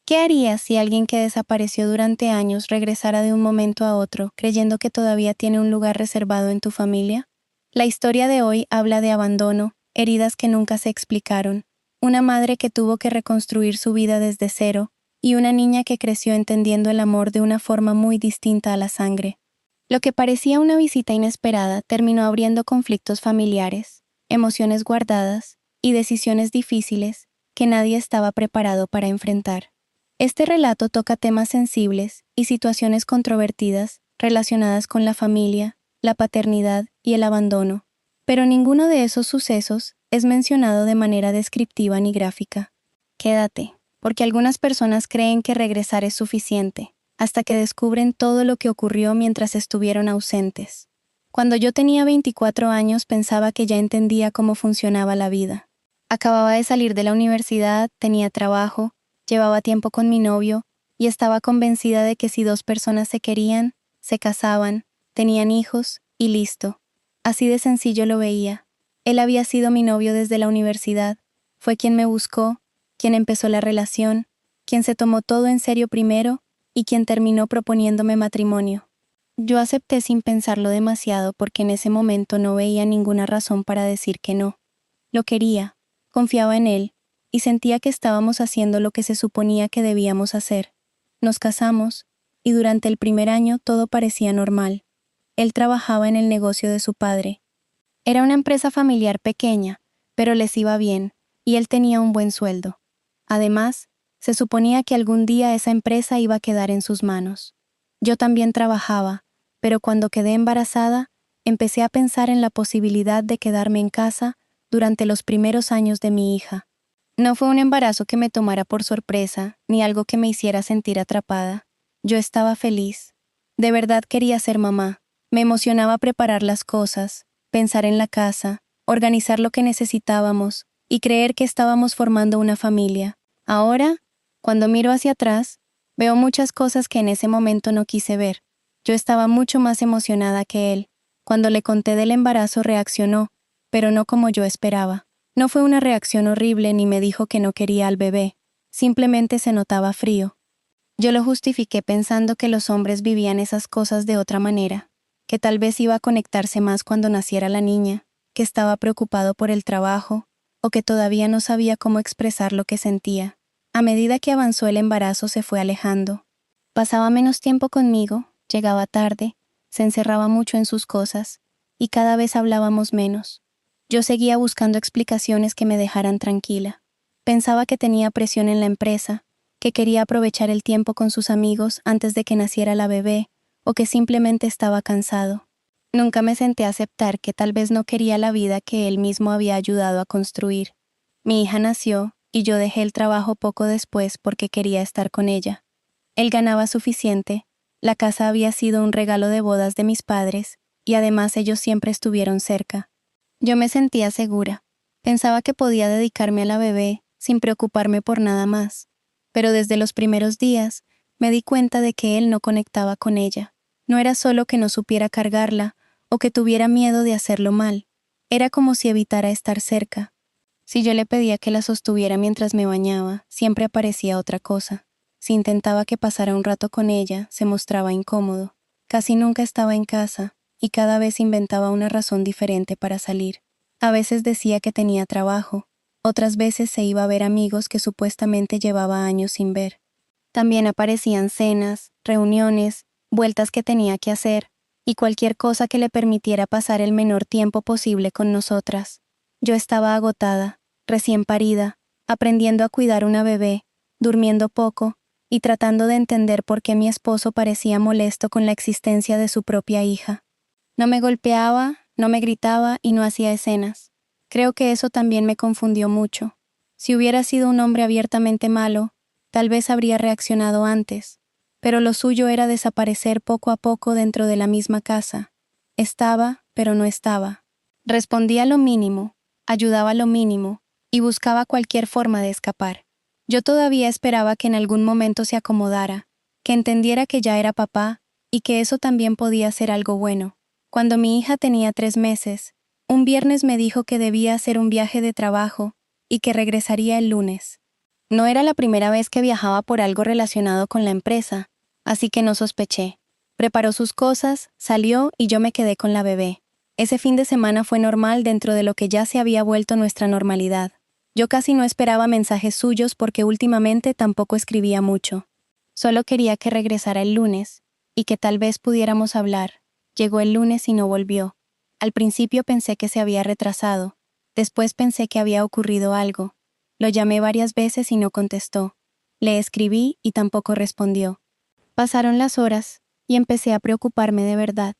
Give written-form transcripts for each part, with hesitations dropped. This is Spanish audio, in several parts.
¿Qué harías si alguien que desapareció durante años regresara de un momento a otro, creyendo que todavía tiene un lugar reservado en tu familia? La historia de hoy habla de abandono, heridas que nunca se explicaron, una madre que tuvo que reconstruir su vida desde cero, y una niña que creció entendiendo el amor de una forma muy distinta a la sangre. Lo que parecía una visita inesperada terminó abriendo conflictos familiares, emociones guardadas y decisiones difíciles que nadie estaba preparado para enfrentar. Este relato toca temas sensibles y situaciones controvertidas relacionadas con la familia, la paternidad y el abandono, pero ninguno de esos sucesos es mencionado de manera descriptiva ni gráfica. Quédate, porque algunas personas creen que regresar es suficiente, hasta que descubren todo lo que ocurrió mientras estuvieron ausentes. Cuando yo tenía 24 años pensaba que ya entendía cómo funcionaba la vida. Acababa de salir de la universidad, tenía trabajo, llevaba tiempo con mi novio, y estaba convencida de que si dos personas se querían, se casaban, tenían hijos, y listo. Así de sencillo lo veía. Él había sido mi novio desde la universidad, fue quien me buscó, quien empezó la relación, quien se tomó todo en serio primero, y quien terminó proponiéndome matrimonio. Yo acepté sin pensarlo demasiado porque en ese momento no veía ninguna razón para decir que no. Lo quería, confiaba en él, y sentía que estábamos haciendo lo que se suponía que debíamos hacer. Nos casamos, y durante el primer año todo parecía normal. Él trabajaba en el negocio de su padre. Era una empresa familiar pequeña, pero les iba bien, y él tenía un buen sueldo. Además, se suponía que algún día esa empresa iba a quedar en sus manos. Yo también trabajaba, pero cuando quedé embarazada, empecé a pensar en la posibilidad de quedarme en casa durante los primeros años de mi hija. No fue un embarazo que me tomara por sorpresa, ni algo que me hiciera sentir atrapada. Yo estaba feliz. De verdad quería ser mamá. Me emocionaba preparar las cosas, pensar en la casa, organizar lo que necesitábamos y creer que estábamos formando una familia. Ahora, cuando miro hacia atrás, veo muchas cosas que en ese momento no quise ver. Yo estaba mucho más emocionada que él. Cuando le conté del embarazo reaccionó, pero no como yo esperaba. No fue una reacción horrible ni me dijo que no quería al bebé, simplemente se notaba frío. Yo lo justifiqué pensando que los hombres vivían esas cosas de otra manera, que tal vez iba a conectarse más cuando naciera la niña, que estaba preocupado por el trabajo, o que todavía no sabía cómo expresar lo que sentía. A medida que avanzó el embarazo se fue alejando. Pasaba menos tiempo conmigo, llegaba tarde, se encerraba mucho en sus cosas, y cada vez hablábamos menos. Yo seguía buscando explicaciones que me dejaran tranquila. Pensaba que tenía presión en la empresa, que quería aprovechar el tiempo con sus amigos antes de que naciera la bebé, o que simplemente estaba cansado. Nunca me senté a aceptar que tal vez no quería la vida que él mismo había ayudado a construir. Mi hija nació, y yo dejé el trabajo poco después porque quería estar con ella. Él ganaba suficiente, la casa había sido un regalo de bodas de mis padres, y además ellos siempre estuvieron cerca. Yo me sentía segura. Pensaba que podía dedicarme a la bebé sin preocuparme por nada más. Pero desde los primeros días me di cuenta de que él no conectaba con ella. No era solo que no supiera cargarla o que tuviera miedo de hacerlo mal. Era como si evitara estar cerca. Si yo le pedía que la sostuviera mientras me bañaba, siempre aparecía otra cosa. Si intentaba que pasara un rato con ella, se mostraba incómodo. Casi nunca estaba en casa, y cada vez inventaba una razón diferente para salir. A veces decía que tenía trabajo, otras veces se iba a ver amigos que supuestamente llevaba años sin ver. También aparecían cenas, reuniones, vueltas que tenía que hacer, y cualquier cosa que le permitiera pasar el menor tiempo posible con nosotras. Yo estaba agotada, recién parida, aprendiendo a cuidar una bebé, durmiendo poco, y tratando de entender por qué mi esposo parecía molesto con la existencia de su propia hija. No me golpeaba, no me gritaba y no hacía escenas. Creo que eso también me confundió mucho. Si hubiera sido un hombre abiertamente malo, tal vez habría reaccionado antes, pero lo suyo era desaparecer poco a poco dentro de la misma casa. Estaba, pero no estaba. Respondía lo mínimo, ayudaba lo mínimo, y buscaba cualquier forma de escapar. Yo todavía esperaba que en algún momento se acomodara, que entendiera que ya era papá, y que eso también podía ser algo bueno. Cuando mi hija tenía 3 meses, un viernes me dijo que debía hacer un viaje de trabajo y que regresaría el lunes. No era la primera vez que viajaba por algo relacionado con la empresa, así que no sospeché. Preparó sus cosas, salió y yo me quedé con la bebé. Ese fin de semana fue normal dentro de lo que ya se había vuelto nuestra normalidad. Yo casi no esperaba mensajes suyos porque últimamente tampoco escribía mucho. Solo quería que regresara el lunes, y que tal vez pudiéramos hablar. Llegó el lunes y no volvió. Al principio pensé que se había retrasado. Después pensé que había ocurrido algo. Lo llamé varias veces y no contestó. Le escribí y tampoco respondió. Pasaron las horas, y empecé a preocuparme de verdad.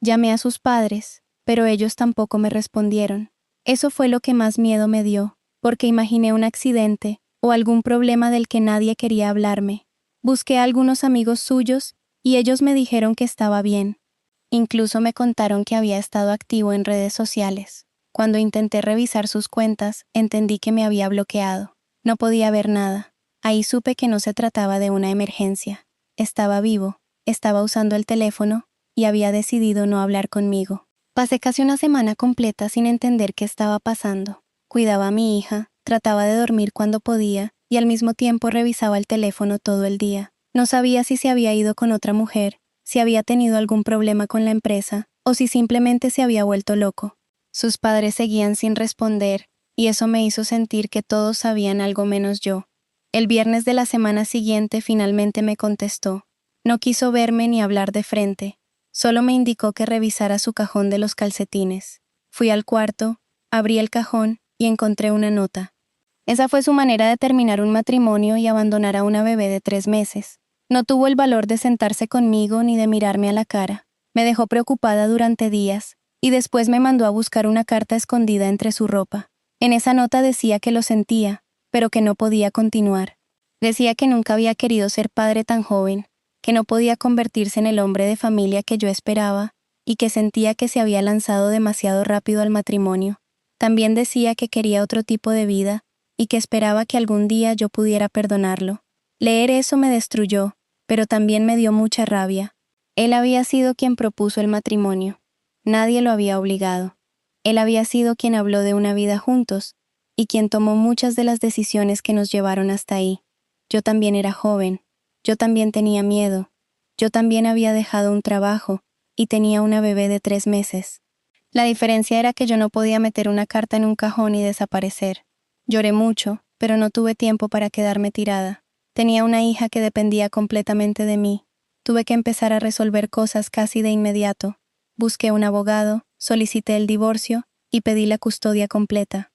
Llamé a sus padres, pero ellos tampoco me respondieron. Eso fue lo que más miedo me dio, porque imaginé un accidente o algún problema del que nadie quería hablarme. Busqué a algunos amigos suyos y ellos me dijeron que estaba bien. Incluso me contaron que había estado activo en redes sociales. Cuando intenté revisar sus cuentas, entendí que me había bloqueado. No podía ver nada. Ahí supe que no se trataba de una emergencia. Estaba vivo, estaba usando el teléfono y había decidido no hablar conmigo. Pasé casi una semana completa sin entender qué estaba pasando. Cuidaba a mi hija, trataba de dormir cuando podía y al mismo tiempo revisaba el teléfono todo el día. No sabía si se había ido con otra mujer, si había tenido algún problema con la empresa o si simplemente se había vuelto loco. Sus padres seguían sin responder y eso me hizo sentir que todos sabían algo menos yo. El viernes de la semana siguiente finalmente me contestó. No quiso verme ni hablar de frente. Solo me indicó que revisara su cajón de los calcetines. Fui al cuarto, abrí el cajón y encontré una nota. Esa fue su manera de terminar un matrimonio y abandonar a una bebé de 3 meses. No tuvo el valor de sentarse conmigo ni de mirarme a la cara. Me dejó preocupada durante días y después me mandó a buscar una carta escondida entre su ropa. En esa nota decía que lo sentía, pero que no podía continuar. Decía que nunca había querido ser padre tan joven, que no podía convertirse en el hombre de familia que yo esperaba y que sentía que se había lanzado demasiado rápido al matrimonio. También decía que quería otro tipo de vida y que esperaba que algún día yo pudiera perdonarlo. Leer eso me destruyó, pero también me dio mucha rabia. Él había sido quien propuso el matrimonio. Nadie lo había obligado. Él había sido quien habló de una vida juntos y quien tomó muchas de las decisiones que nos llevaron hasta ahí. Yo también era joven. Yo también tenía miedo. Yo también había dejado un trabajo y tenía una bebé de 3 meses. La diferencia era que yo no podía meter una carta en un cajón y desaparecer. Lloré mucho, pero no tuve tiempo para quedarme tirada. Tenía una hija que dependía completamente de mí. Tuve que empezar a resolver cosas casi de inmediato. Busqué un abogado, solicité el divorcio y pedí la custodia completa.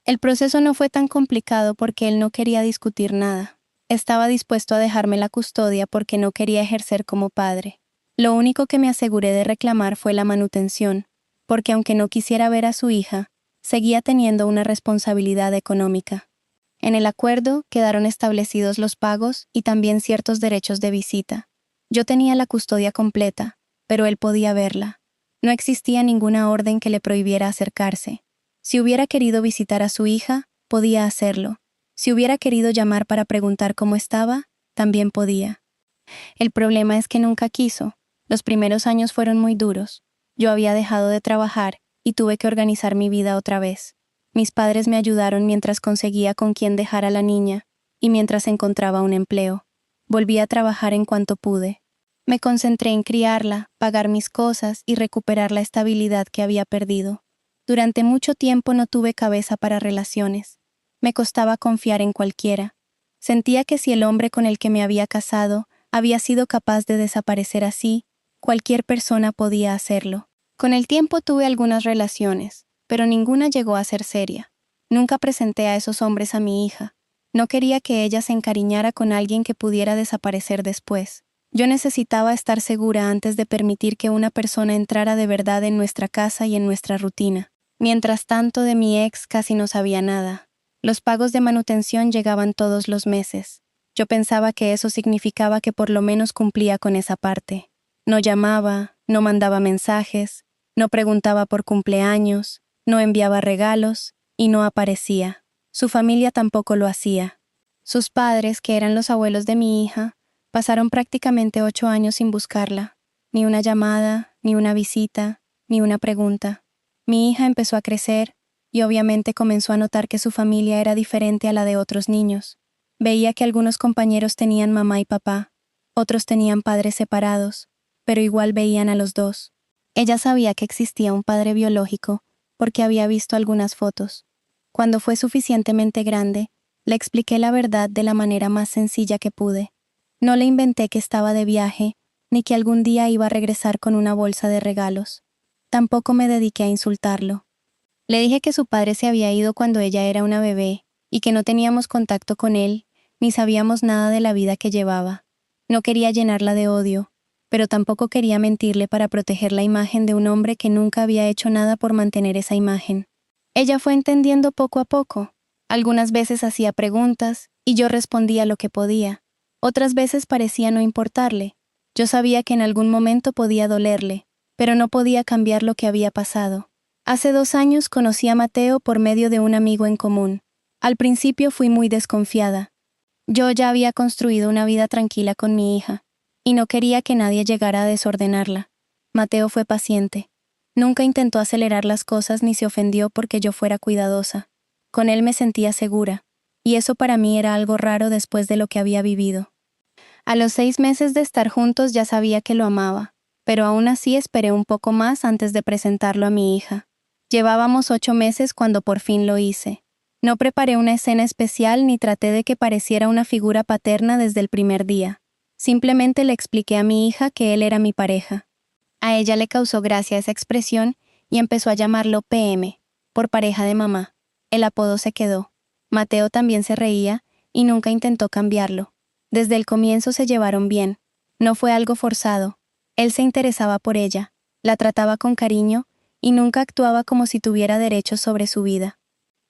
El proceso no fue tan complicado porque él no quería discutir nada. Estaba dispuesto a dejarme la custodia porque no quería ejercer como padre. Lo único que me aseguré de reclamar fue la manutención, porque aunque no quisiera ver a su hija, seguía teniendo una responsabilidad económica. En el acuerdo quedaron establecidos los pagos y también ciertos derechos de visita. Yo tenía la custodia completa, pero él podía verla. No existía ninguna orden que le prohibiera acercarse. Si hubiera querido visitar a su hija, podía hacerlo. Si hubiera querido llamar para preguntar cómo estaba, también podía. El problema es que nunca quiso. Los primeros años fueron muy duros. Yo había dejado de trabajar y tuve que organizar mi vida otra vez. Mis padres me ayudaron mientras conseguía con quién dejar a la niña y mientras encontraba un empleo. Volví a trabajar en cuanto pude. Me concentré en criarla, pagar mis cosas y recuperar la estabilidad que había perdido. Durante mucho tiempo no tuve cabeza para relaciones. Me costaba confiar en cualquiera. Sentía que si el hombre con el que me había casado había sido capaz de desaparecer así, cualquier persona podía hacerlo. Con el tiempo tuve algunas relaciones, pero ninguna llegó a ser seria. Nunca presenté a esos hombres a mi hija. No quería que ella se encariñara con alguien que pudiera desaparecer después. Yo necesitaba estar segura antes de permitir que una persona entrara de verdad en nuestra casa y en nuestra rutina. Mientras tanto, de mi ex casi no sabía nada. Los pagos de manutención llegaban todos los meses. Yo pensaba que eso significaba que por lo menos cumplía con esa parte. No llamaba, no mandaba mensajes, no preguntaba por cumpleaños, no enviaba regalos y no aparecía. Su familia tampoco lo hacía. Sus padres, que eran los abuelos de mi hija, pasaron prácticamente 8 años sin buscarla. Ni una llamada, ni una visita, ni una pregunta. Mi hija empezó a crecer, y obviamente comenzó a notar que su familia era diferente a la de otros niños. Veía que algunos compañeros tenían mamá y papá, otros tenían padres separados, pero igual veían a los dos. Ella sabía que existía un padre biológico porque había visto algunas fotos. Cuando fue suficientemente grande, le expliqué la verdad de la manera más sencilla que pude. No le inventé que estaba de viaje, ni que algún día iba a regresar con una bolsa de regalos. Tampoco me dediqué a insultarlo. Le dije que su padre se había ido cuando ella era una bebé, y que no teníamos contacto con él, ni sabíamos nada de la vida que llevaba. No quería llenarla de odio, pero tampoco quería mentirle para proteger la imagen de un hombre que nunca había hecho nada por mantener esa imagen. Ella fue entendiendo poco a poco. Algunas veces hacía preguntas, y yo respondía lo que podía. Otras veces parecía no importarle. Yo sabía que en algún momento podía dolerle, pero no podía cambiar lo que había pasado. Hace 2 años conocí a Mateo por medio de un amigo en común. Al principio fui muy desconfiada. Yo ya había construido una vida tranquila con mi hija, y no quería que nadie llegara a desordenarla. Mateo fue paciente. Nunca intentó acelerar las cosas ni se ofendió porque yo fuera cuidadosa. Con él me sentía segura, y eso para mí era algo raro después de lo que había vivido. A los 6 meses de estar juntos ya sabía que lo amaba, pero aún así esperé un poco más antes de presentarlo a mi hija. Llevábamos 8 meses cuando por fin lo hice. No preparé una escena especial ni traté de que pareciera una figura paterna desde el primer día. Simplemente le expliqué a mi hija que él era mi pareja. A ella le causó gracia esa expresión y empezó a llamarlo PM, por pareja de mamá. El apodo se quedó. Mateo también se reía y nunca intentó cambiarlo. Desde el comienzo se llevaron bien. No fue algo forzado. Él se interesaba por ella, la trataba con cariño y nunca actuaba como si tuviera derechos sobre su vida.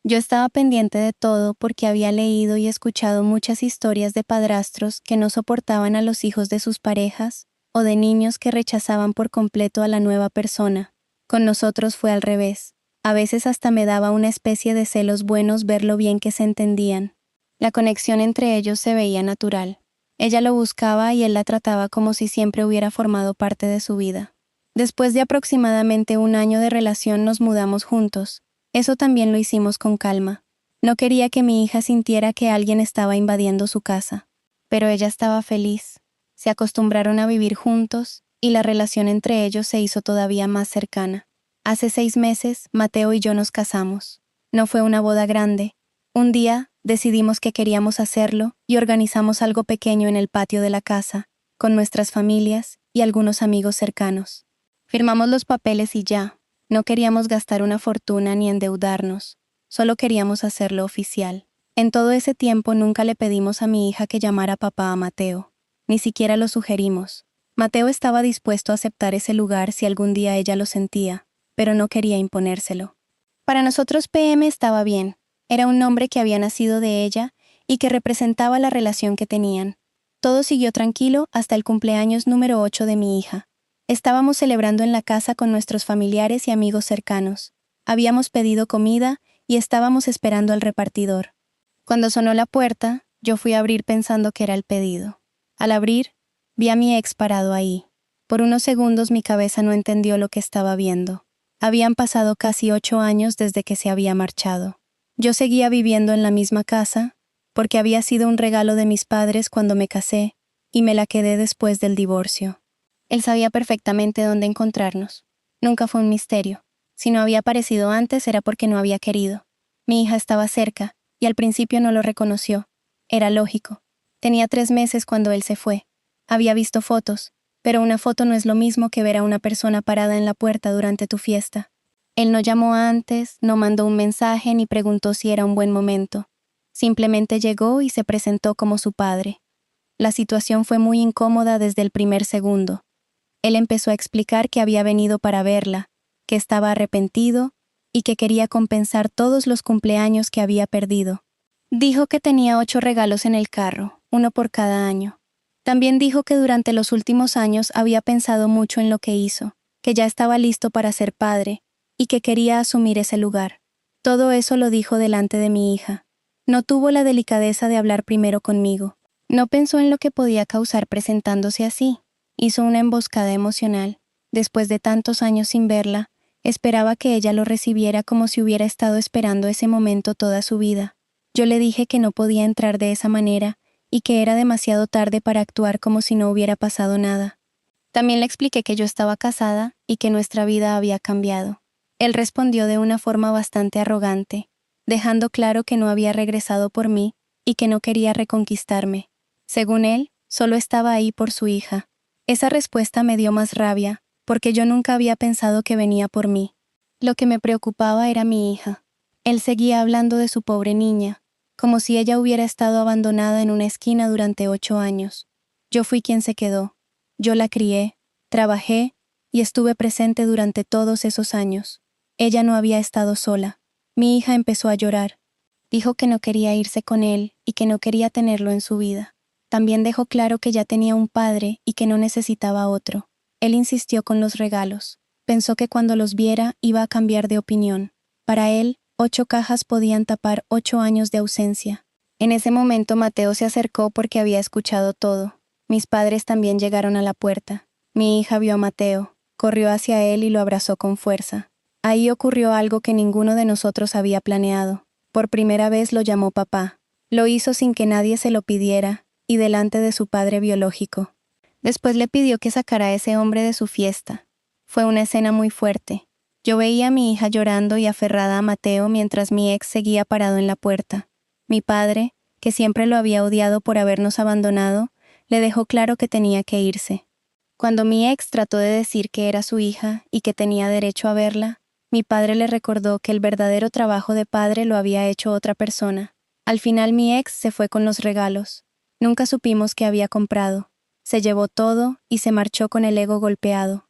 Yo estaba pendiente de todo porque había leído y escuchado muchas historias de padrastros que no soportaban a los hijos de sus parejas o de niños que rechazaban por completo a la nueva persona. Con nosotros fue al revés. A veces hasta me daba una especie de celos buenos ver lo bien que se entendían. La conexión entre ellos se veía natural. Ella lo buscaba y él la trataba como si siempre hubiera formado parte de su vida. Después de aproximadamente 1 año de relación nos mudamos juntos. Eso también lo hicimos con calma. No quería que mi hija sintiera que alguien estaba invadiendo su casa. Pero ella estaba feliz. Se acostumbraron a vivir juntos y la relación entre ellos se hizo todavía más cercana. Hace 6 meses, Mateo y yo nos casamos. No fue una boda grande. Un día, decidimos que queríamos hacerlo y organizamos algo pequeño en el patio de la casa, con nuestras familias y algunos amigos cercanos. Firmamos los papeles y ya. No queríamos gastar una fortuna ni endeudarnos. Solo queríamos hacerlo oficial. En todo ese tiempo nunca le pedimos a mi hija que llamara papá a Mateo. Ni siquiera lo sugerimos. Mateo estaba dispuesto a aceptar ese lugar si algún día ella lo sentía, pero no quería imponérselo. Para nosotros PM estaba bien. Era un nombre que había nacido de ella y que representaba la relación que tenían. Todo siguió tranquilo hasta el cumpleaños número 8 de mi hija. Estábamos celebrando en la casa con nuestros familiares y amigos cercanos. Habíamos pedido comida y estábamos esperando al repartidor. Cuando sonó la puerta, yo fui a abrir pensando que era el pedido. Al abrir, vi a mi ex parado ahí. Por unos segundos mi cabeza no entendió lo que estaba viendo. Habían pasado casi 8 años desde que se había marchado. Yo seguía viviendo en la misma casa, porque había sido un regalo de mis padres cuando me casé, y me la quedé después del divorcio. Él sabía perfectamente dónde encontrarnos. Nunca fue un misterio. Si no había aparecido antes era porque no había querido. Mi hija estaba cerca, y al principio no lo reconoció. Era lógico. Tenía 3 meses cuando él se fue. Había visto fotos, pero una foto no es lo mismo que ver a una persona parada en la puerta durante tu fiesta. Él no llamó antes, no mandó un mensaje ni preguntó si era un buen momento. Simplemente llegó y se presentó como su padre. La situación fue muy incómoda desde el primer segundo. Él empezó a explicar que había venido para verla, que estaba arrepentido y que quería compensar todos los cumpleaños que había perdido. Dijo que tenía 8 regalos en el carro, uno por cada año. También dijo que durante los últimos años había pensado mucho en lo que hizo, que ya estaba listo para ser padre y que quería asumir ese lugar. Todo eso lo dijo delante de mi hija. No tuvo la delicadeza de hablar primero conmigo. No pensó en lo que podía causar presentándose así. Hizo una emboscada emocional. Después de tantos años sin verla, Esperaba que ella lo recibiera como si hubiera estado esperando ese momento toda su vida. Yo le dije que no podía entrar de esa manera y que era demasiado tarde para actuar como si no hubiera pasado nada. También le expliqué que yo estaba casada y que nuestra vida había cambiado. Él respondió de una forma bastante arrogante, dejando claro que no había regresado por mí y que no quería reconquistarme. Según él, solo estaba ahí por su hija. Esa respuesta me dio más rabia, porque yo nunca había pensado que venía por mí. Lo que me preocupaba era mi hija. Él seguía hablando de su pobre niña, como si ella hubiera estado abandonada en una esquina durante 8 años. Yo fui quien se quedó. Yo la crié, trabajé y estuve presente durante todos esos años. Ella no había estado sola. Mi hija empezó a llorar. Dijo que no quería irse con él y que no quería tenerlo en su vida. También dejó claro que ya tenía un padre y que no necesitaba otro. Él insistió con los regalos. Pensó que cuando los viera iba a cambiar de opinión. Para él, 8 cajas podían tapar 8 años de ausencia. En ese momento Mateo se acercó porque había escuchado todo. Mis padres también llegaron a la puerta. Mi hija vio a Mateo, corrió hacia él y lo abrazó con fuerza. Ahí ocurrió algo que ninguno de nosotros había planeado. Por primera vez lo llamó papá. Lo hizo sin que nadie se lo pidiera, y delante de su padre biológico. Después le pidió que sacara a ese hombre de su fiesta. Fue una escena muy fuerte. Yo veía a mi hija llorando y aferrada a Mateo mientras mi ex seguía parado en la puerta. Mi padre, que siempre lo había odiado por habernos abandonado, le dejó claro que tenía que irse. Cuando mi ex trató de decir que era su hija y que tenía derecho a verla, mi padre le recordó que el verdadero trabajo de padre lo había hecho otra persona. Al final mi ex se fue con los regalos. Nunca supimos qué había comprado. Se llevó todo y se marchó con el ego golpeado.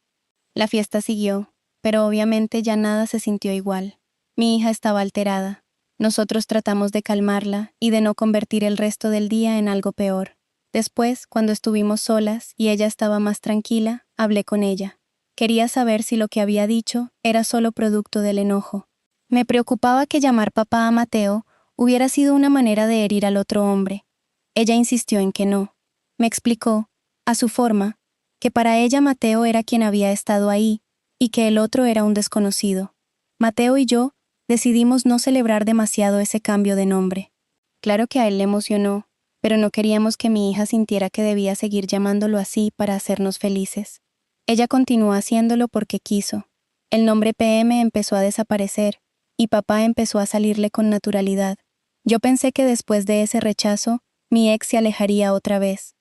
La fiesta siguió, pero obviamente ya nada se sintió igual. Mi hija estaba alterada. Nosotros tratamos de calmarla y de no convertir el resto del día en algo peor. Después, cuando estuvimos solas y ella estaba más tranquila, hablé con ella. Quería saber si lo que había dicho era solo producto del enojo. Me preocupaba que llamar papá a Mateo hubiera sido una manera de herir al otro hombre. Ella insistió en que no. Me explicó, a su forma, que para ella Mateo era quien había estado ahí y que el otro era un desconocido. Mateo y yo decidimos no celebrar demasiado ese cambio de nombre. Claro que a él le emocionó, pero no queríamos que mi hija sintiera que debía seguir llamándolo así para hacernos felices. Ella continuó haciéndolo porque quiso. El nombre PM empezó a desaparecer y papá empezó a salirle con naturalidad. Yo pensé que después de ese rechazo, mi ex se alejaría otra vez.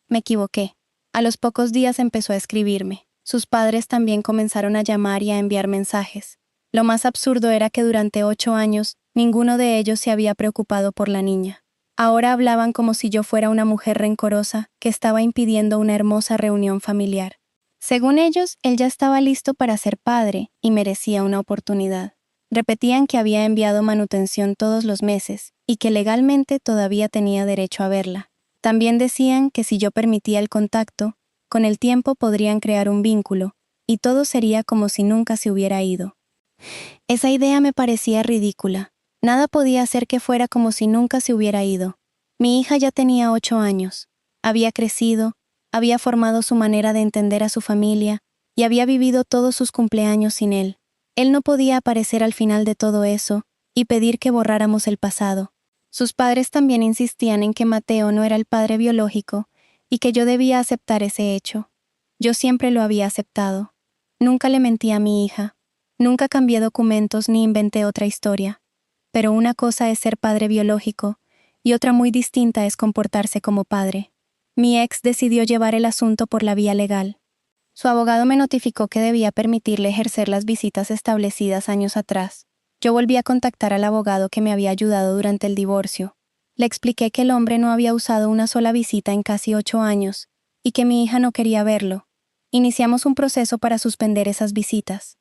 Me equivoqué. A los pocos días empezó a escribirme. Sus padres también comenzaron a llamar y a enviar mensajes. Lo más absurdo era que durante 8 años, ninguno de ellos se había preocupado por la niña. Ahora hablaban como si yo fuera una mujer rencorosa que estaba impidiendo una hermosa reunión familiar. Según ellos, él ya estaba listo para ser padre y merecía una oportunidad. Repetían que había enviado manutención todos los meses y que legalmente todavía tenía derecho a verla. También decían que si yo permitía el contacto, con el tiempo podrían crear un vínculo, y todo sería como si nunca se hubiera ido. Esa idea me parecía ridícula. Nada podía hacer que fuera como si nunca se hubiera ido. Mi hija ya tenía 8 años. Había crecido, había formado su manera de entender a su familia, y había vivido todos sus cumpleaños sin él. Él no podía aparecer al final de todo eso y pedir que borráramos el pasado. Sus padres también insistían en que Mateo no era el padre biológico y que yo debía aceptar ese hecho. Yo siempre lo había aceptado. Nunca le mentí a mi hija. Nunca cambié documentos ni inventé otra historia. Pero una cosa es ser padre biológico y otra muy distinta es comportarse como padre. Mi ex decidió llevar el asunto por la vía legal. Su abogado me notificó que debía permitirle ejercer las visitas establecidas años atrás. Yo volví a contactar al abogado que me había ayudado durante el divorcio. Le expliqué que el hombre no había usado una sola visita en casi 8 años y que mi hija no quería verlo. Iniciamos un proceso para suspender esas visitas.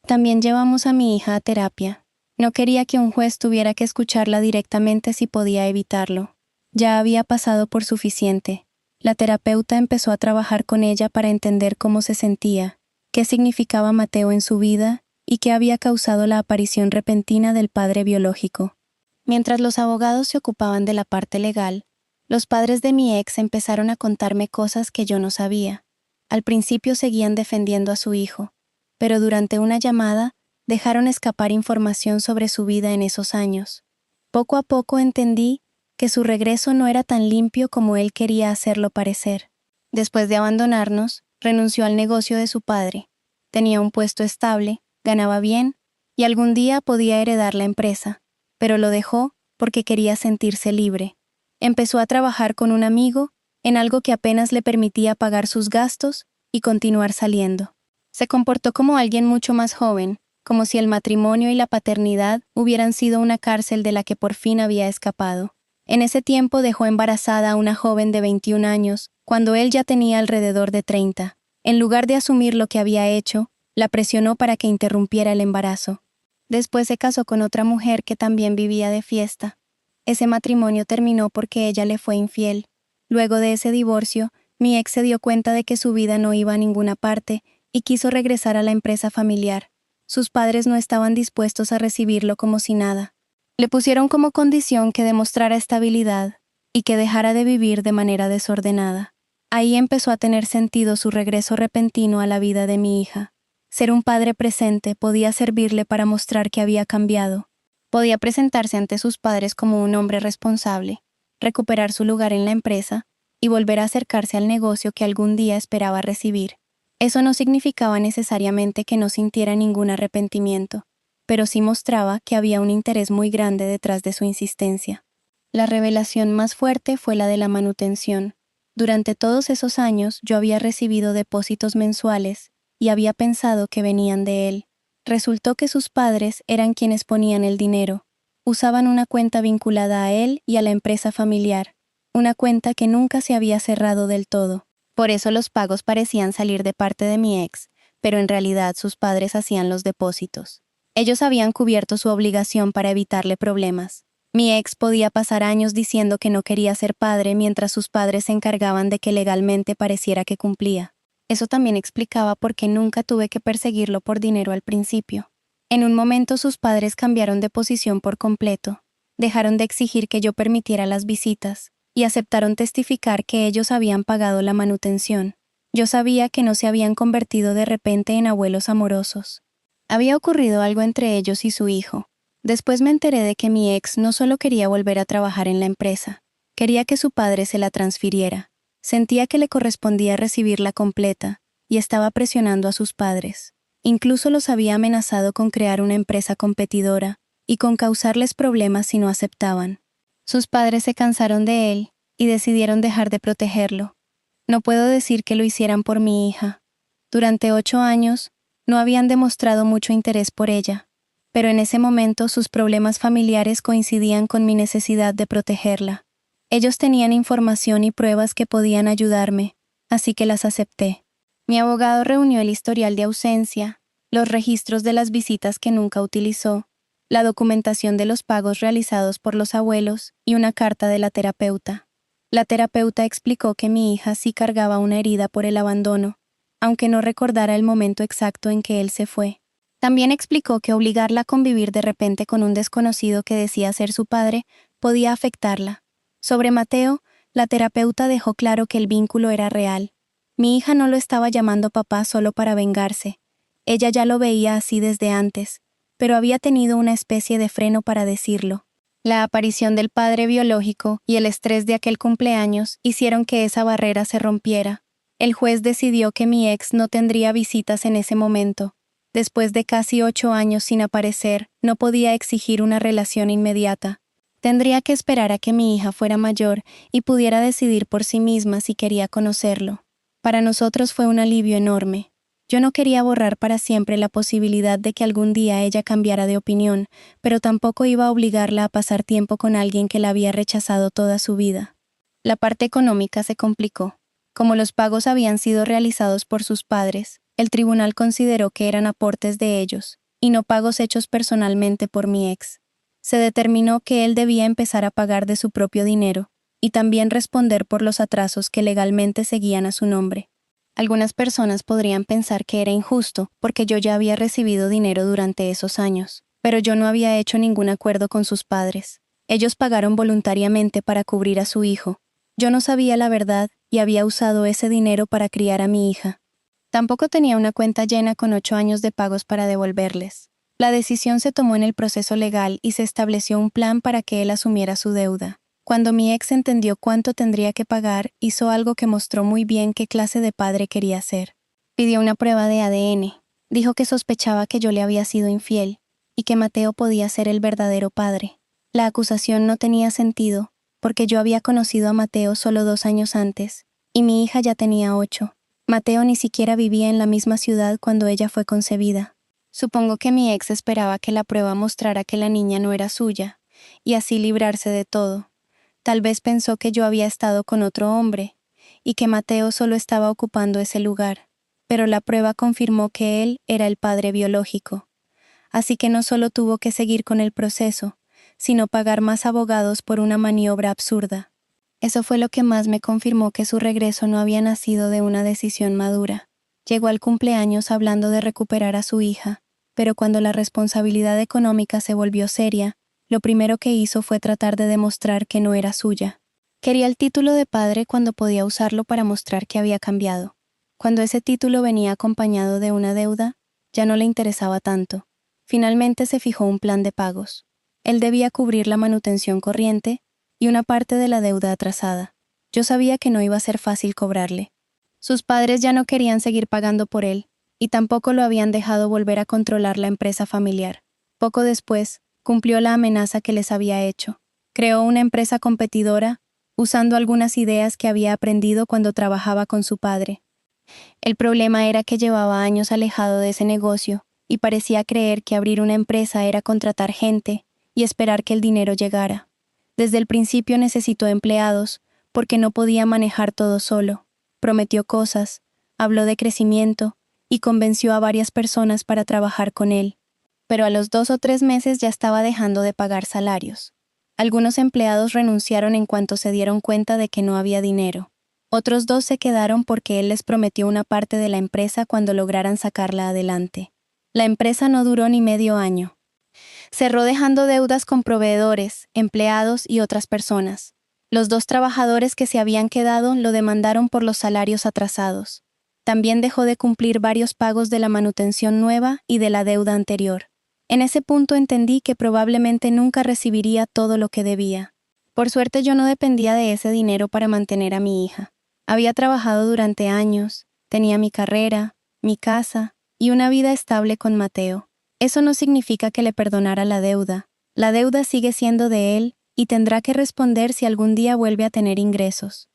También llevamos a mi hija a terapia. No quería que un juez tuviera que escucharla directamente si podía evitarlo. Ya había pasado por suficiente. La terapeuta empezó a trabajar con ella para entender cómo se sentía, qué significaba Mateo en su vida y qué había causado la aparición repentina del padre biológico. Mientras los abogados se ocupaban de la parte legal, los padres de mi ex empezaron a contarme cosas que yo no sabía. Al principio seguían defendiendo a su hijo, pero durante una llamada dejaron escapar información sobre su vida en esos años. Poco a poco entendí que su regreso no era tan limpio como él quería hacerlo parecer. Después de abandonarnos, renunció al negocio de su padre. Tenía un puesto estable, ganaba bien, y algún día podía heredar la empresa, pero lo dejó porque quería sentirse libre. Empezó a trabajar con un amigo en algo que apenas le permitía pagar sus gastos y continuar saliendo. Se comportó como alguien mucho más joven, como si el matrimonio y la paternidad hubieran sido una cárcel de la que por fin había escapado. En ese tiempo dejó embarazada a una joven de 21 años, cuando él ya tenía alrededor de 30. En lugar de asumir lo que había hecho, la presionó para que interrumpiera el embarazo. Después se casó con otra mujer que también vivía de fiesta. Ese matrimonio terminó porque ella le fue infiel. Luego de ese divorcio, mi ex se dio cuenta de que su vida no iba a ninguna parte y quiso regresar a la empresa familiar. Sus padres no estaban dispuestos a recibirlo como si nada. Le pusieron como condición que demostrara estabilidad y que dejara de vivir de manera desordenada. Ahí empezó a tener sentido su regreso repentino a la vida de mi hija. Ser un padre presente podía servirle para mostrar que había cambiado. Podía presentarse ante sus padres como un hombre responsable, recuperar su lugar en la empresa y volver a acercarse al negocio que algún día esperaba recibir. Eso no significaba necesariamente que no sintiera ningún arrepentimiento, pero sí mostraba que había un interés muy grande detrás de su insistencia. La revelación más fuerte fue la de la manutención. Durante todos esos años yo había recibido depósitos mensuales y había pensado que venían de él. Resultó que sus padres eran quienes ponían el dinero. Usaban una cuenta vinculada a él y a la empresa familiar, una cuenta que nunca se había cerrado del todo. Por eso los pagos parecían salir de parte de mi ex, pero en realidad sus padres hacían los depósitos. Ellos habían cubierto su obligación para evitarle problemas. Mi ex podía pasar años diciendo que no quería ser padre mientras sus padres se encargaban de que legalmente pareciera que cumplía. Eso también explicaba por qué nunca tuve que perseguirlo por dinero al principio. En un momento sus padres cambiaron de posición por completo. Dejaron de exigir que yo permitiera las visitas y aceptaron testificar que ellos habían pagado la manutención. Yo sabía que no se habían convertido de repente en abuelos amorosos. Había ocurrido algo entre ellos y su hijo. Después me enteré de que mi ex no solo quería volver a trabajar en la empresa, quería que su padre se la transfiriera. Sentía que le correspondía recibirla completa y estaba presionando a sus padres. Incluso los había amenazado con crear una empresa competidora y con causarles problemas si no aceptaban. Sus padres se cansaron de él y decidieron dejar de protegerlo. No puedo decir que lo hicieran por mi hija. Durante 8 años, no habían demostrado mucho interés por ella, pero en ese momento sus problemas familiares coincidían con mi necesidad de protegerla. Ellos tenían información y pruebas que podían ayudarme, así que las acepté. Mi abogado reunió el historial de ausencia, los registros de las visitas que nunca utilizó, la documentación de los pagos realizados por los abuelos y una carta de la terapeuta. La terapeuta explicó que mi hija sí cargaba una herida por el abandono, aunque no recordara el momento exacto en que él se fue. También explicó que obligarla a convivir de repente con un desconocido que decía ser su padre podía afectarla. Sobre Mateo, la terapeuta dejó claro que el vínculo era real. Mi hija no lo estaba llamando papá solo para vengarse. Ella ya lo veía así desde antes, pero había tenido una especie de freno para decirlo. La aparición del padre biológico y el estrés de aquel cumpleaños hicieron que esa barrera se rompiera. El juez decidió que mi ex no tendría visitas en ese momento. Después de casi 8 años sin aparecer, no podía exigir una relación inmediata. Tendría que esperar a que mi hija fuera mayor y pudiera decidir por sí misma si quería conocerlo. Para nosotros fue un alivio enorme. Yo no quería borrar para siempre la posibilidad de que algún día ella cambiara de opinión, pero tampoco iba a obligarla a pasar tiempo con alguien que la había rechazado toda su vida. La parte económica se complicó. Como los pagos habían sido realizados por sus padres, el tribunal consideró que eran aportes de ellos, y no pagos hechos personalmente por mi ex. Se determinó que él debía empezar a pagar de su propio dinero, y también responder por los atrasos que legalmente seguían a su nombre. Algunas personas podrían pensar que era injusto porque yo ya había recibido dinero durante esos años, pero yo no había hecho ningún acuerdo con sus padres. Ellos pagaron voluntariamente para cubrir a su hijo. Yo no sabía la verdad y había usado ese dinero para criar a mi hija. Tampoco tenía una cuenta llena con 8 años de pagos para devolverles. La decisión se tomó en el proceso legal y se estableció un plan para que él asumiera su deuda. Cuando mi ex entendió cuánto tendría que pagar, hizo algo que mostró muy bien qué clase de padre quería ser. Pidió una prueba de ADN. Dijo que sospechaba que yo le había sido infiel y que Mateo podía ser el verdadero padre. La acusación no tenía sentido, porque yo había conocido a Mateo solo 2 años antes, y mi hija ya tenía 8. Mateo ni siquiera vivía en la misma ciudad cuando ella fue concebida. Supongo que mi ex esperaba que la prueba mostrara que la niña no era suya, y así librarse de todo. Tal vez pensó que yo había estado con otro hombre, y que Mateo solo estaba ocupando ese lugar, pero la prueba confirmó que él era el padre biológico. Así que no solo tuvo que seguir con el proceso, sino pagar más abogados por una maniobra absurda. Eso fue lo que más me confirmó que su regreso no había nacido de una decisión madura. Llegó al cumpleaños hablando de recuperar a su hija, pero cuando la responsabilidad económica se volvió seria, lo primero que hizo fue tratar de demostrar que no era suya. Quería el título de padre cuando podía usarlo para mostrar que había cambiado. Cuando ese título venía acompañado de una deuda, ya no le interesaba tanto. Finalmente se fijó un plan de pagos. Él debía cubrir la manutención corriente y una parte de la deuda atrasada. Yo sabía que no iba a ser fácil cobrarle. Sus padres ya no querían seguir pagando por él, y tampoco lo habían dejado volver a controlar la empresa familiar. Poco después, cumplió la amenaza que les había hecho. Creó una empresa competidora, usando algunas ideas que había aprendido cuando trabajaba con su padre. El problema era que llevaba años alejado de ese negocio, y parecía creer que abrir una empresa era contratar gente y esperar que el dinero llegara. Desde el principio necesitó empleados, porque no podía manejar todo solo. Prometió cosas, habló de crecimiento, y convenció a varias personas para trabajar con él. Pero a los 2 o 3 meses ya estaba dejando de pagar salarios. Algunos empleados renunciaron en cuanto se dieron cuenta de que no había dinero. Otros 2 se quedaron porque él les prometió una parte de la empresa cuando lograran sacarla adelante. La empresa no duró ni medio año. Cerró dejando deudas con proveedores, empleados y otras personas. Los 2 trabajadores que se habían quedado lo demandaron por los salarios atrasados. También dejó de cumplir varios pagos de la manutención nueva y de la deuda anterior. En ese punto entendí que probablemente nunca recibiría todo lo que debía. Por suerte yo no dependía de ese dinero para mantener a mi hija. Había trabajado durante años, tenía mi carrera, mi casa y una vida estable con Mateo. Eso no significa que le perdonara la deuda. La deuda sigue siendo de él y tendrá que responder si algún día vuelve a tener ingresos.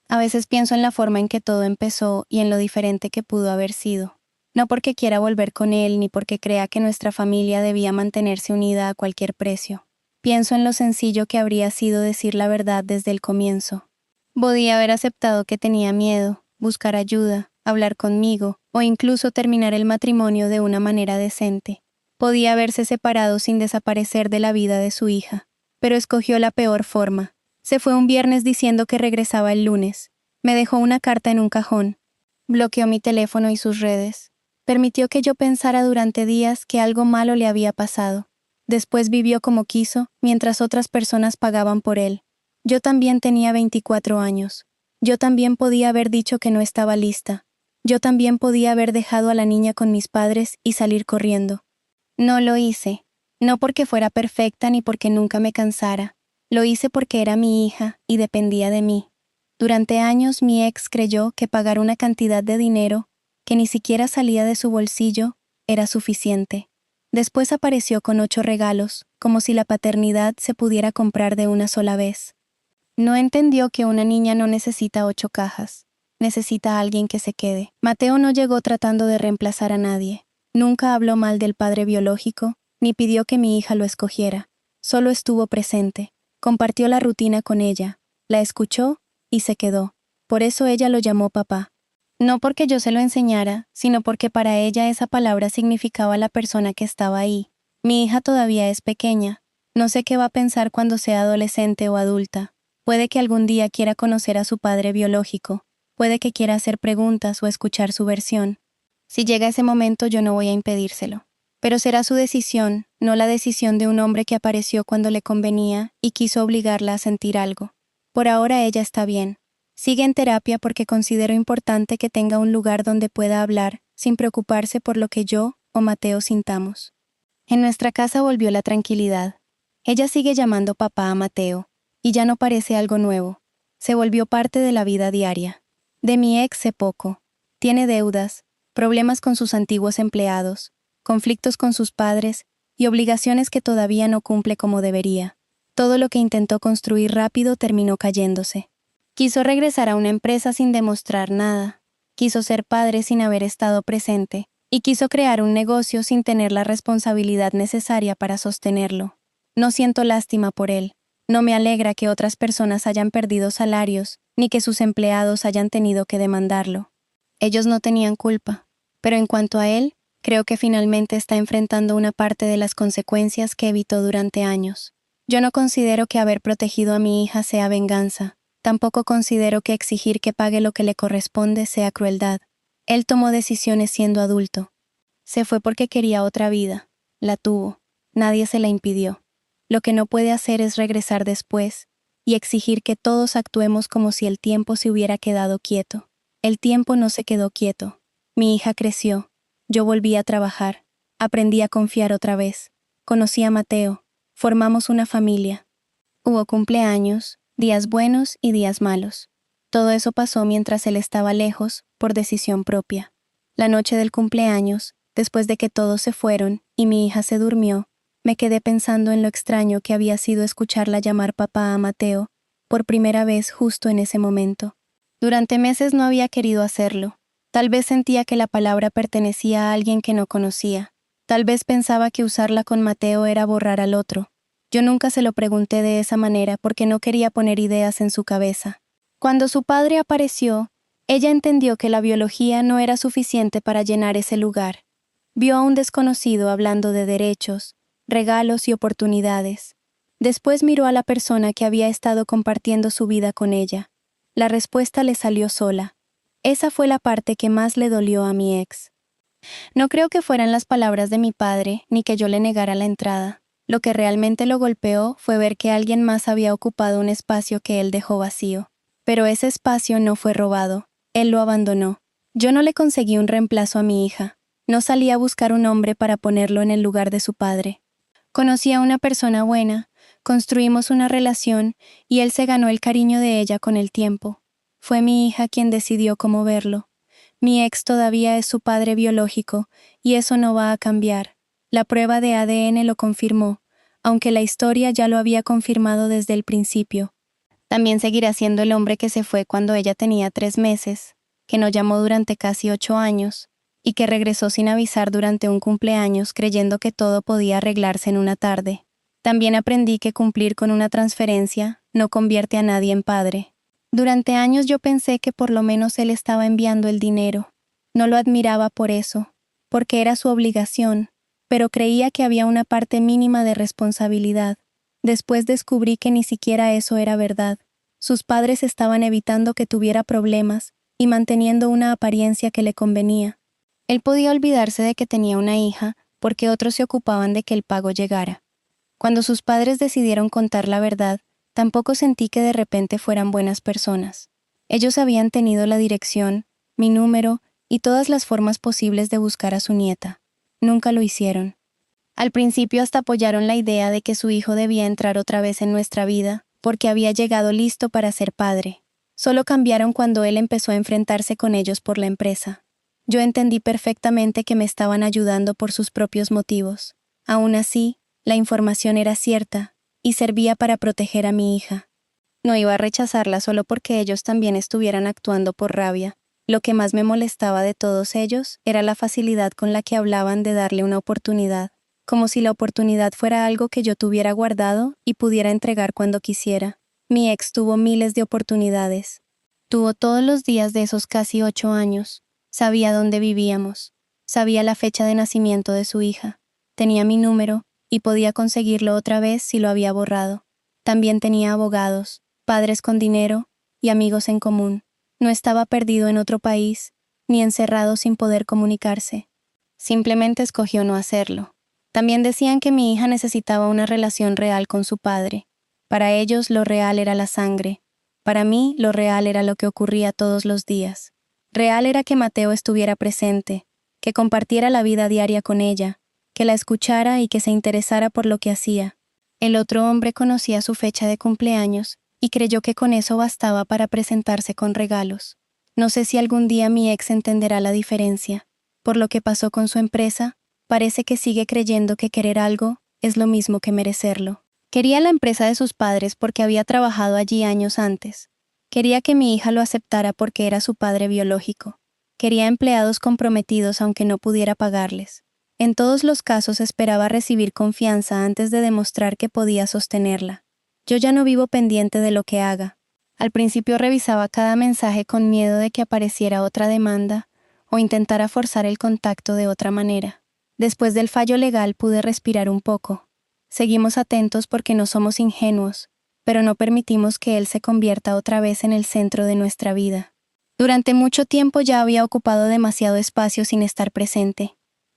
A veces pienso en la forma en que todo empezó y en lo diferente que pudo haber sido. No porque quiera volver con él ni porque crea que nuestra familia debía mantenerse unida a cualquier precio. Pienso en lo sencillo que habría sido decir la verdad desde el comienzo. Podía haber aceptado que tenía miedo, buscar ayuda, hablar conmigo o incluso terminar el matrimonio de una manera decente. Podía haberse separado sin desaparecer de la vida de su hija, pero escogió la peor forma. Se fue un viernes diciendo que regresaba el lunes. Me dejó una carta en un cajón. Bloqueó mi teléfono y sus redes. Permitió que yo pensara durante días que algo malo le había pasado. Después vivió como quiso, mientras otras personas pagaban por él. Yo también tenía 24 años. Yo también podía haber dicho que no estaba lista. Yo también podía haber dejado a la niña con mis padres y salir corriendo. No lo hice. No porque fuera perfecta ni porque nunca me cansara. Lo hice porque era mi hija y dependía de mí. Durante años mi ex creyó que pagar una cantidad de dinero, que ni siquiera salía de su bolsillo, era suficiente. Después apareció con 8 regalos, como si la paternidad se pudiera comprar de una sola vez. No entendió que una niña no necesita 8 cajas. Necesita a alguien que se quede. Mateo no llegó tratando de reemplazar a nadie. Nunca habló mal del padre biológico, ni pidió que mi hija lo escogiera. Solo estuvo presente. Compartió la rutina con ella, la escuchó y se quedó. Por eso ella lo llamó papá. No porque yo se lo enseñara, sino porque para ella esa palabra significaba la persona que estaba ahí. Mi hija todavía es pequeña. No sé qué va a pensar cuando sea adolescente o adulta. Puede que algún día quiera conocer a su padre biológico. Puede que quiera hacer preguntas o escuchar su versión. Si llega ese momento yo no voy a impedírselo. Pero será su decisión, no la decisión de un hombre que apareció cuando le convenía y quiso obligarla a sentir algo. Por ahora ella está bien. Sigue en terapia porque considero importante que tenga un lugar donde pueda hablar, sin preocuparse por lo que yo o Mateo sintamos. En nuestra casa volvió la tranquilidad. Ella sigue llamando papá a Mateo, y ya no parece algo nuevo. Se volvió parte de la vida diaria. De mi ex sé poco. Tiene deudas, problemas con sus antiguos empleados, conflictos con sus padres y obligaciones que todavía no cumple como debería. Todo lo que intentó construir rápido terminó cayéndose. Quiso regresar a una empresa sin demostrar nada. Quiso ser padre sin haber estado presente. Y quiso crear un negocio sin tener la responsabilidad necesaria para sostenerlo. No siento lástima por él. No me alegra que otras personas hayan perdido salarios, ni que sus empleados hayan tenido que demandarlo. Ellos no tenían culpa. Pero en cuanto a él, creo que finalmente está enfrentando una parte de las consecuencias que evitó durante años. Yo no considero que haber protegido a mi hija sea venganza. Tampoco considero que exigir que pague lo que le corresponde sea crueldad. Él tomó decisiones siendo adulto. Se fue porque quería otra vida. La tuvo. Nadie se la impidió. Lo que no puede hacer es regresar después y exigir que todos actuemos como si el tiempo se hubiera quedado quieto. El tiempo no se quedó quieto. Mi hija creció. Yo volví a trabajar. Aprendí a confiar otra vez. Conocí a Mateo. Formamos una familia. Hubo cumpleaños, días buenos y días malos. Todo eso pasó mientras él estaba lejos, por decisión propia. La noche del cumpleaños, después de que todos se fueron y mi hija se durmió, me quedé pensando en lo extraño que había sido escucharla llamar papá a Mateo, por primera vez justo en ese momento. Durante meses no había querido hacerlo. Tal vez sentía que la palabra pertenecía a alguien que no conocía. Tal vez pensaba que usarla con Mateo era borrar al otro. Yo nunca se lo pregunté de esa manera porque no quería poner ideas en su cabeza. Cuando su padre apareció, ella entendió que la biología no era suficiente para llenar ese lugar. Vio a un desconocido hablando de derechos, regalos y oportunidades. Después miró a la persona que había estado compartiendo su vida con ella. La respuesta le salió sola. Esa fue la parte que más le dolió a mi ex. No creo que fueran las palabras de mi padre, ni que yo le negara la entrada. Lo que realmente lo golpeó fue ver que alguien más había ocupado un espacio que él dejó vacío. Pero ese espacio no fue robado. Él lo abandonó. Yo no le conseguí un reemplazo a mi hija. No salí a buscar un hombre para ponerlo en el lugar de su padre. Conocí a una persona buena, construimos una relación y él se ganó el cariño de ella con el tiempo. Fue mi hija quien decidió cómo verlo. Mi ex todavía es su padre biológico y eso no va a cambiar. La prueba de ADN lo confirmó, aunque la historia ya lo había confirmado desde el principio. También seguirá siendo el hombre que se fue cuando ella tenía 3 meses, que no llamó durante casi 8 años, y que regresó sin avisar durante un cumpleaños creyendo que todo podía arreglarse en una tarde. También aprendí que cumplir con una transferencia no convierte a nadie en padre. Durante años yo pensé que por lo menos él estaba enviando el dinero. No lo admiraba por eso, porque era su obligación, pero creía que había una parte mínima de responsabilidad. Después descubrí que ni siquiera eso era verdad. Sus padres estaban evitando que tuviera problemas y manteniendo una apariencia que le convenía. Él podía olvidarse de que tenía una hija porque otros se ocupaban de que el pago llegara. Cuando sus padres decidieron contar la verdad, tampoco sentí que de repente fueran buenas personas. Ellos habían tenido la dirección, mi número y todas las formas posibles de buscar a su nieta. Nunca lo hicieron. Al principio hasta apoyaron la idea de que su hijo debía entrar otra vez en nuestra vida, porque había llegado listo para ser padre. Solo cambiaron cuando él empezó a enfrentarse con ellos por la empresa. Yo entendí perfectamente que me estaban ayudando por sus propios motivos. Aún así, la información era cierta, y servía para proteger a mi hija. No iba a rechazarla solo porque ellos también estuvieran actuando por rabia. Lo que más me molestaba de todos ellos era la facilidad con la que hablaban de darle una oportunidad, como si la oportunidad fuera algo que yo tuviera guardado y pudiera entregar cuando quisiera. Mi ex tuvo miles de oportunidades. Tuvo todos los días de esos casi 8 años. Sabía dónde vivíamos. Sabía la fecha de nacimiento de su hija. Tenía mi número y podía conseguirlo otra vez si lo había borrado. También tenía abogados, padres con dinero y amigos en común. No estaba perdido en otro país, ni encerrado sin poder comunicarse. Simplemente escogió no hacerlo. También decían que mi hija necesitaba una relación real con su padre. Para ellos lo real era la sangre. Para mí lo real era lo que ocurría todos los días. Real era que Mateo estuviera presente, que compartiera la vida diaria con ella, que la escuchara y que se interesara por lo que hacía. El otro hombre conocía su fecha de cumpleaños y creyó que con eso bastaba para presentarse con regalos. No sé si algún día mi ex entenderá la diferencia. Por lo que pasó con su empresa, parece que sigue creyendo que querer algo es lo mismo que merecerlo. Quería la empresa de sus padres porque había trabajado allí años antes. Quería que mi hija lo aceptara porque era su padre biológico. Quería empleados comprometidos aunque no pudiera pagarles. En todos los casos esperaba recibir confianza antes de demostrar que podía sostenerla. Yo ya no vivo pendiente de lo que haga. Al principio revisaba cada mensaje con miedo de que apareciera otra demanda o intentara forzar el contacto de otra manera. Después del fallo legal pude respirar un poco. Seguimos atentos porque no somos ingenuos, pero no permitimos que él se convierta otra vez en el centro de nuestra vida. Durante mucho tiempo ya había ocupado demasiado espacio sin estar presente.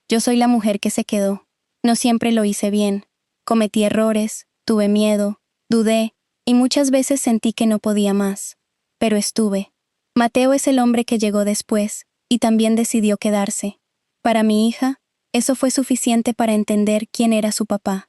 Yo soy la mujer que se quedó. No siempre lo hice bien. Cometí errores, tuve miedo, dudé, y muchas veces sentí que no podía más. Pero estuve. Mateo es el hombre que llegó después, y también decidió quedarse. Para mi hija, eso fue suficiente para entender quién era su papá.